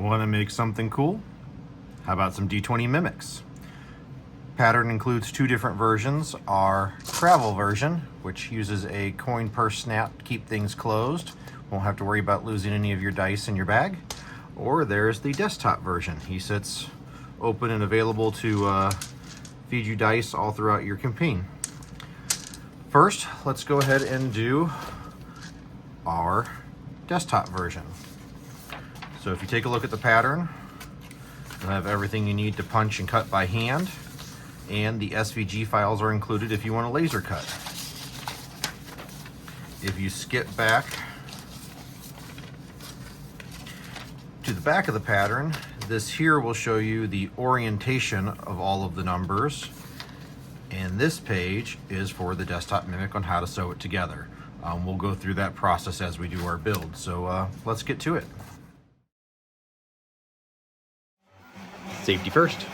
Want to make something cool? How about some D20 Mimics? Pattern includes two different versions. Our travel version, which uses a coin purse snap to keep things closed. Won't have to worry about losing any of your dice in your bag. Or there's the desktop version. He sits open and available to feed you dice all throughout your campaign. First, let's go ahead and do our desktop version. So if you take a look at the pattern, you'll have everything you need to punch and cut by hand, and the SVG files are included if you want a laser cut. If you skip back to the back of the pattern, this here will show you the orientation of all of the numbers, and this page is for the Desktop Mimic on how to sew it together. We'll go through that process as we do our build, so let's get to it. Safety first.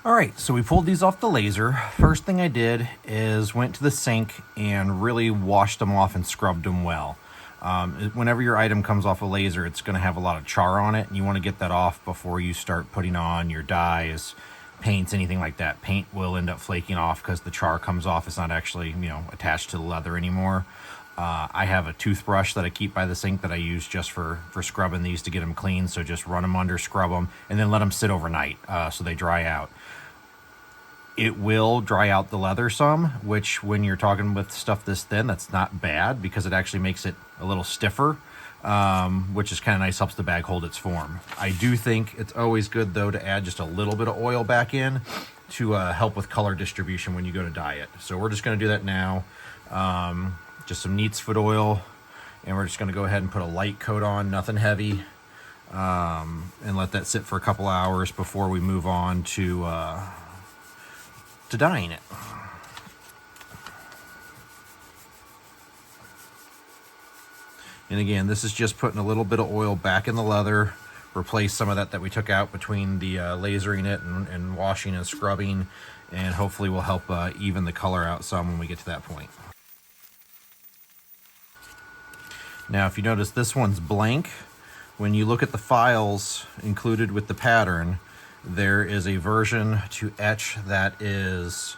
All right, so we pulled these off the laser. First thing I did is went to the sink and really washed them off and scrubbed them well. Whenever your item comes off a laser, it's going to have a lot of char on it, and you want to get that off before you start putting on your dyes, paints, anything like that. Paint will end up flaking off because the char comes off. It's not actually, attached to the leather anymore. I have a toothbrush that I keep by the sink that I use just for scrubbing these to get them clean. So just run them under, scrub them, and then let them sit overnight so they dry out. It will dry out the leather some, which when you're talking with stuff this thin, that's not bad because it actually makes it a little stiffer, which is kind of nice, helps the bag hold its form. I do think it's always good though to add just a little bit of oil back in to help with color distribution when you go to dye it. So we're just going to do that now. Just some neat's foot oil, and we're just going to go ahead and put a light coat on, nothing heavy, and let that sit for a couple hours before we move on to dyeing it. And again, this is just putting a little bit of oil back in the leather, replace some of that we took out between the lasering it and washing and scrubbing, and hopefully will help even the color out some when we get to that point. Now, if you notice, this one's blank. When you look at the files included with the pattern, there is a version to etch that is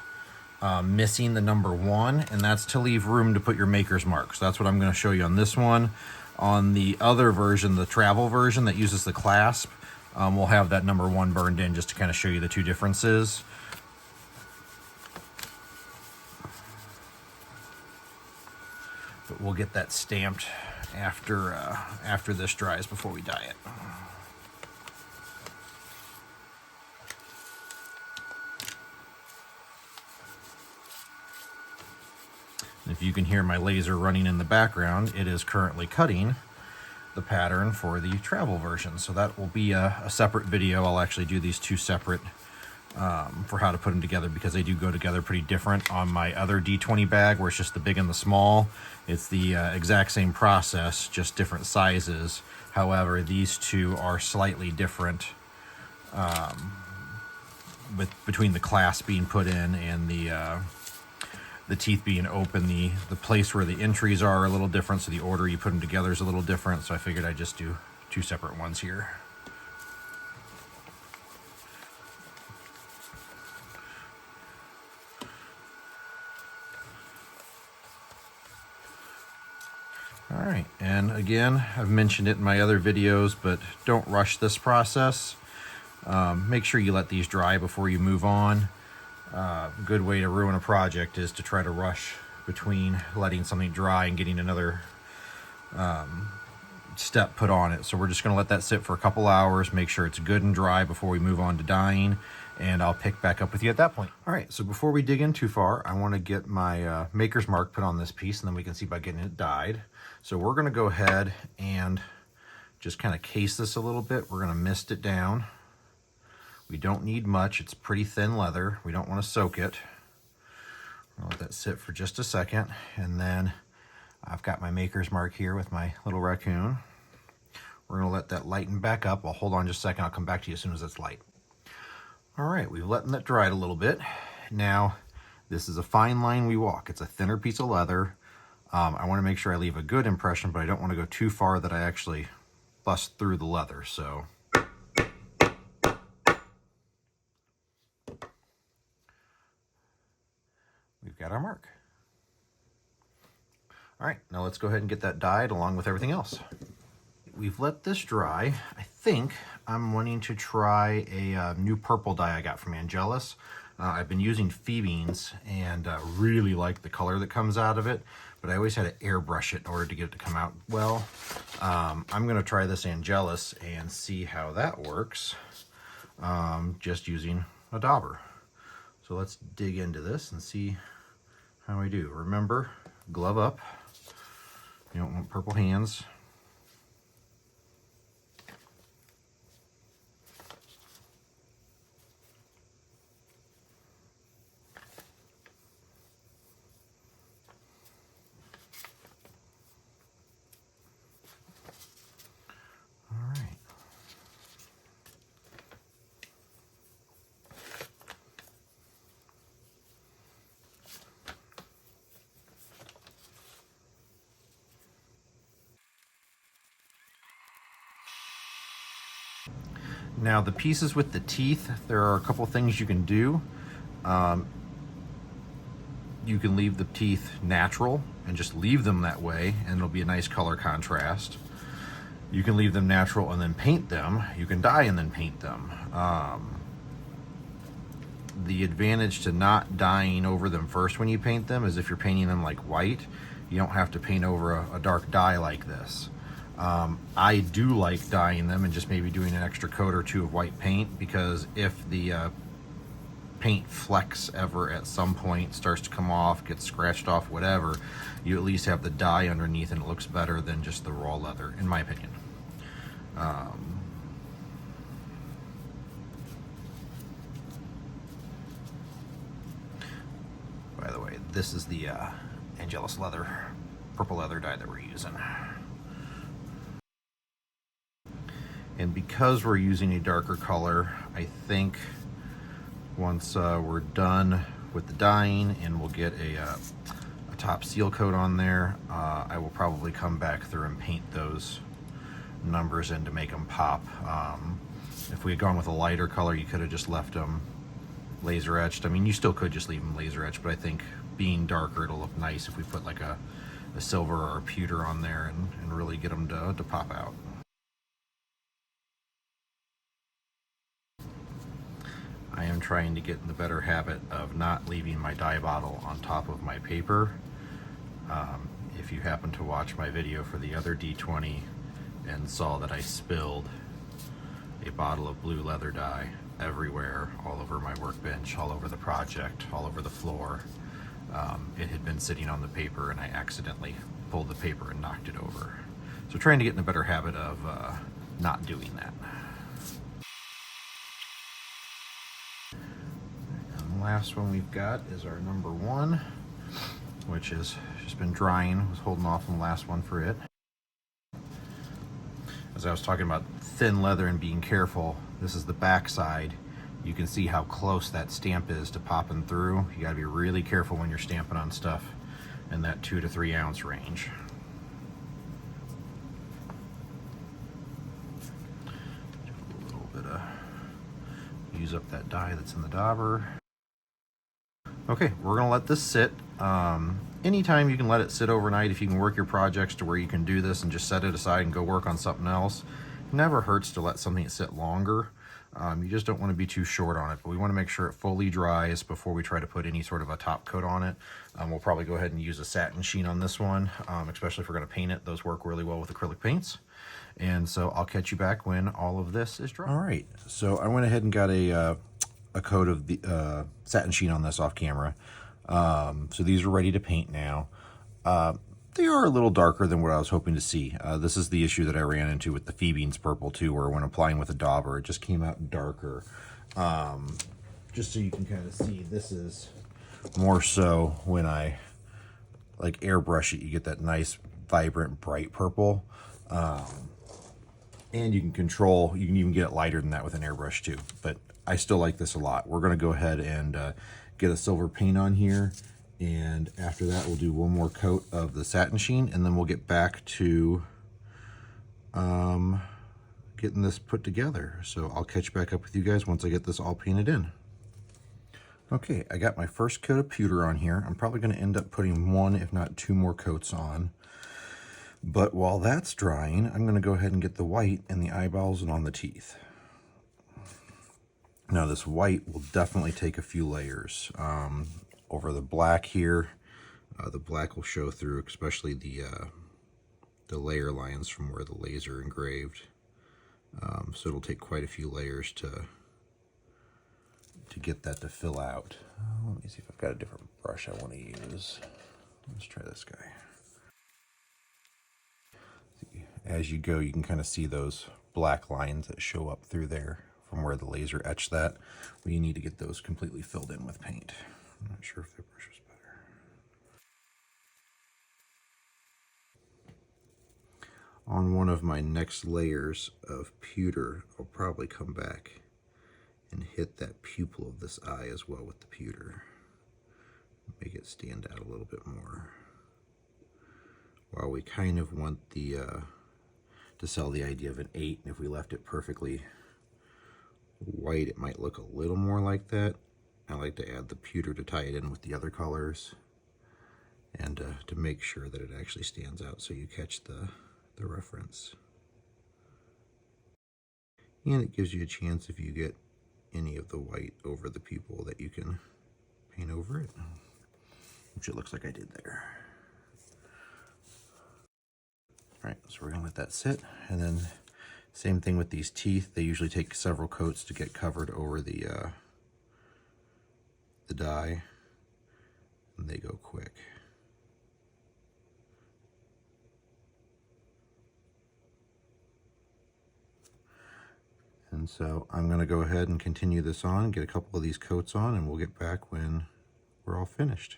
missing the number 1, and that's to leave room to put your maker's mark. So that's what I'm going to show you on this one. On the other version, the travel version that uses the clasp, we'll have that number 1 burned in just to kind of show you the two differences. But we'll get that stamped after this dries before we dye it. If you can hear my laser running in the background, it is currently cutting the pattern for the travel version. So that will be a separate video. I'll actually do these two separate for how to put them together because they do go together pretty different. On my other D20 bag, where it's just the big and the small, it's the exact same process, just different sizes. However, these two are slightly different between the clasp being put in and the teeth being open. The place where the entries are a little different, so the order you put them together is a little different. So I figured I'd just do two separate ones here. All right, and again, I've mentioned it in my other videos, but don't rush this process. Make sure you let these dry before you move on. A good way to ruin a project is to try to rush between letting something dry and getting another step put on it. So we're just going to let that sit for a couple hours, make sure it's good and dry before we move on to dyeing, and I'll pick back up with you at that point. All right, so before we dig in too far, I want to get my maker's mark put on this piece, and then we can see by getting it dyed. So we're going to go ahead and just kind of case this a little bit. We're going to mist it down. We don't need much. It's pretty thin leather. We don't want to soak it. I'll let that sit for just a second, and then I've got my maker's mark here with my little raccoon. We're going to let that lighten back up. I'll hold on just a second. I'll come back to you as soon as it's light. All right, we've let that dry a little bit. Now, this is a fine line we walk. It's a thinner piece of leather. I want to make sure I leave a good impression, but I don't want to go too far that I actually bust through the leather. So we've got our mark. All right, now let's go ahead and get that dyed along with everything else. We've let this dry. I think I'm wanting to try a new purple dye I got from Angelus. I've been using Phoebeans and really like the color that comes out of it, but I always had to airbrush it in order to get it to come out well. I'm going to try this Angelus and see how that works, just using a dauber. So let's dig into this and see how I do. Remember, glove up. You don't want purple hands. Now the pieces with the teeth, there are a couple things you can do. You can leave the teeth natural and just leave them that way and it'll be a nice color contrast. You can leave them natural and then paint them. You can dye and then paint them. The advantage to not dyeing over them first when you paint them is if you're painting them like white, you don't have to paint over a dark dye like this. I do like dyeing them and just maybe doing an extra coat or two of white paint, because if the paint flecks ever at some point starts to come off, gets scratched off, whatever, you at least have the dye underneath and it looks better than just the raw leather, in my opinion. By the way, this is the Angelus leather, purple leather dye that we're using. And because we're using a darker color, I think once we're done with the dyeing and we'll get a top seal coat on there, I will probably come back through and paint those numbers in to make them pop. If we had gone with a lighter color, you could have just left them laser etched. I mean, you still could just leave them laser etched, but I think being darker, it'll look nice if we put like a silver or a pewter on there and really get them to pop out. I am trying to get in the better habit of not leaving my dye bottle on top of my paper. If you happen to watch my video for the other D20 and saw that I spilled a bottle of blue leather dye everywhere, all over my workbench, all over the project, all over the floor, it had been sitting on the paper and I accidentally pulled the paper and knocked it over. So trying to get in a better habit of not doing that. Last one we've got is our number 1, which has just been drying. I was holding off on the last one for it. As I was talking about thin leather and being careful, this is the back side. You can see how close that stamp is to popping through. You gotta be really careful when you're stamping on stuff in that 2 to 3 ounce range. A little bit of, use up that dye that's in the dauber. Okay, we're gonna let this sit. Anytime you can let it sit overnight, if you can work your projects to where you can do this and just set it aside and go work on something else, it never hurts to let something sit longer. You just don't want to be too short on it, but we want to make sure it fully dries before we try to put any sort of a top coat on it. We'll probably go ahead and use a satin sheen on this one, especially if we're going to paint it. Those work really well with acrylic paints. And so I'll catch you back when all of this is dry. All right, so I went ahead and got a coat of the satin sheen on this off camera. So these are ready to paint now. They are a little darker than what I was hoping to see. This is the issue that I ran into with the Phoebeans purple too, where when applying with a dauber, it just came out darker. Just so you can kind of see, this is more so when I like airbrush it, you get that nice, vibrant, bright purple. And you can even get it lighter than that with an airbrush too. But I still like this a lot. We're gonna go ahead and get a silver paint on here. And after that, we'll do one more coat of the satin sheen, and then we'll get back to getting this put together. So I'll catch back up with you guys once I get this all painted in. Okay, I got my first coat of pewter on here. I'm probably gonna end up putting one, if not two more coats on. But while that's drying, I'm gonna go ahead and get the white in the eyeballs and on the teeth. Now this white will definitely take a few layers. Over the black here, the black will show through, especially the layer lines from where the laser engraved. So it'll take quite a few layers to get that to fill out. Let me see if I've got a different brush I want to use. Let's try this guy. As you go, you can kind of see those black lines that show up through there from where the laser etched that. Well, you need to get those completely filled in with paint. I'm not sure if that brush is better. On one of my next layers of pewter, I'll probably come back and hit that pupil of this eye as well with the pewter. Make it stand out a little bit more. While we kind of want the to sell the idea of an 8, and if we left it perfectly white, it might look a little more like that. I like to add the pewter to tie it in with the other colors, and to make sure that it actually stands out so you catch the reference. And it gives you a chance, if you get any of the white over the pupil, that you can paint over it, which it looks like I did there. All right, so we're gonna let that sit, and then same thing with these teeth. They usually take several coats to get covered over the dye, and they go quick. And so I'm gonna go ahead and continue this on, get a couple of these coats on, and we'll get back when we're all finished.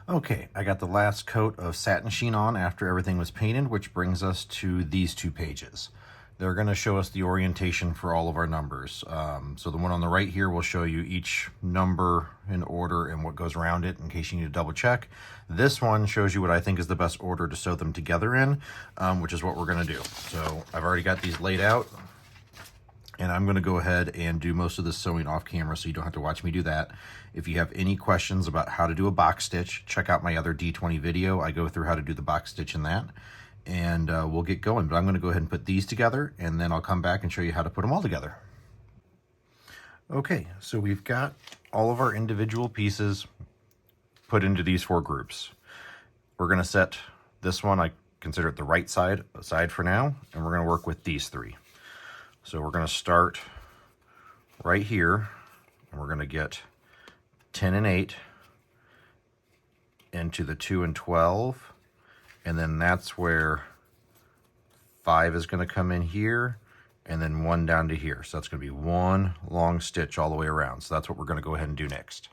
Okay, I got the last coat of satin sheen on after everything was painted, which brings us to these two pages. They're going to show us the orientation for all of our numbers. So the one on the right here will show you each number in order and what goes around it in case you need to double check. This one shows you what I think is the best order to sew them together in, which is what we're going to do. So I've already got these laid out, and I'm going to go ahead and do most of the sewing off camera so you don't have to watch me do that. If you have any questions about how to do a box stitch, check out my other D20 video. I go through how to do the box stitch in that, and we'll get going. But I'm going to go ahead and put these together, and then I'll come back and show you how to put them all together. Okay, so we've got all of our individual pieces put into these 4 groups. We're going to set this one, I consider it the right side aside for now, and we're going to work with these 3. So we're going to start right here, and we're going to get 10 and 8 into the 2 and 12, and then that's where 5 is going to come in here, and then 1 down to here. So that's going to be 1 long stitch all the way around. So that's what we're going to go ahead and do next.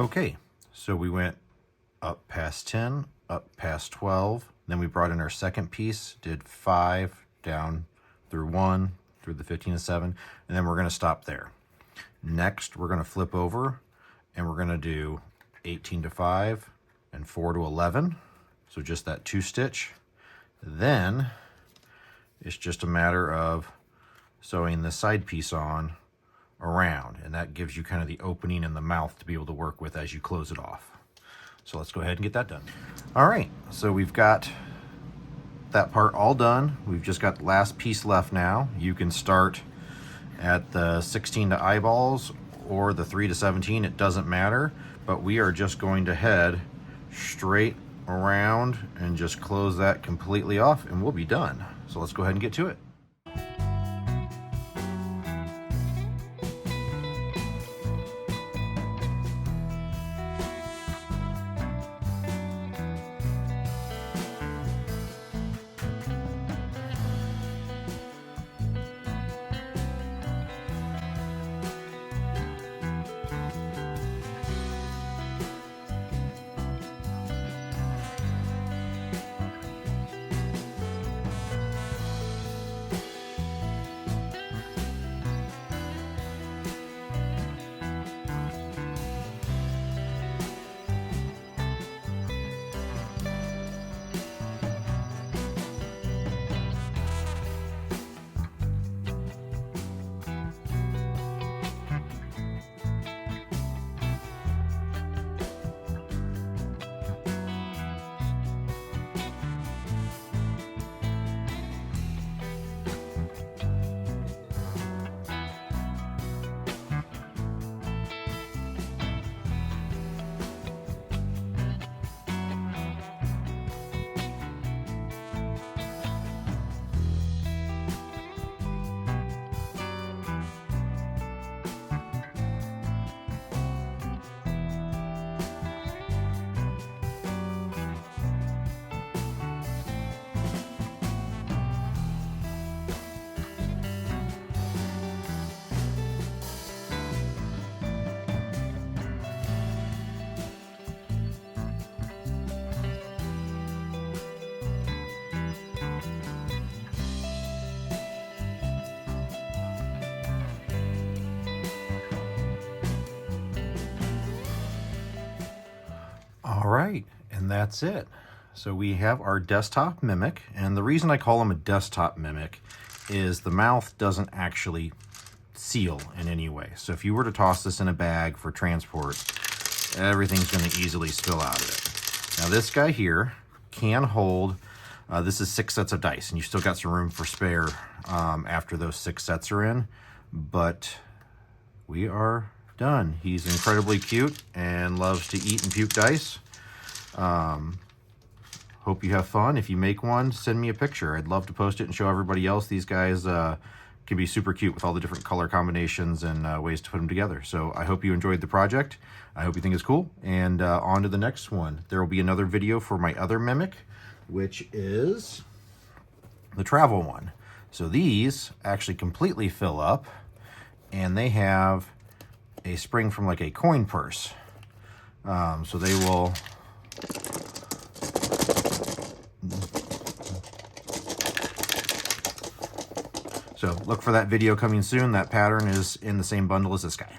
Okay, so we went up past 10, up past 12, then we brought in our second piece, did 5 down through 1, through the 15 to 7, and then we're going to stop there. Next, we're going to flip over and we're going to do 18 to 5 and 4 to 11, so just that 2 stitch. Then it's just a matter of sewing the side piece on around, and that gives you kind of the opening in the mouth to be able to work with as you close it off. So let's go ahead and get that done. All right, so we've got that part all done. We've just got the last piece left now. You can start at the 16 to eyeballs or the 3 to 17, it doesn't matter, but we are just going to head straight around and just close that completely off and we'll be done. So let's go ahead and get to it. All right, and that's it. So we have our Desktop Mimic, and the reason I call them a Desktop Mimic is the mouth doesn't actually seal in any way. So if you were to toss this in a bag for transport, everything's going to easily spill out of it. Now this guy here can hold, this is 6 sets of dice, and you still got some room for spare after those 6 sets are in, but we are done. He's incredibly cute and loves to eat and puke dice. Hope you have fun. If you make one, send me a picture. I'd love to post it and show everybody else. These guys can be super cute with all the different color combinations and ways to put them together. So I hope you enjoyed the project. I hope you think it's cool. And on to the next one. There will be another video for my other Mimic, which is the travel one. So these actually completely fill up, and they have a spring from like a coin purse. So they will... So look for that video coming soon. That pattern is in the same bundle as this guy.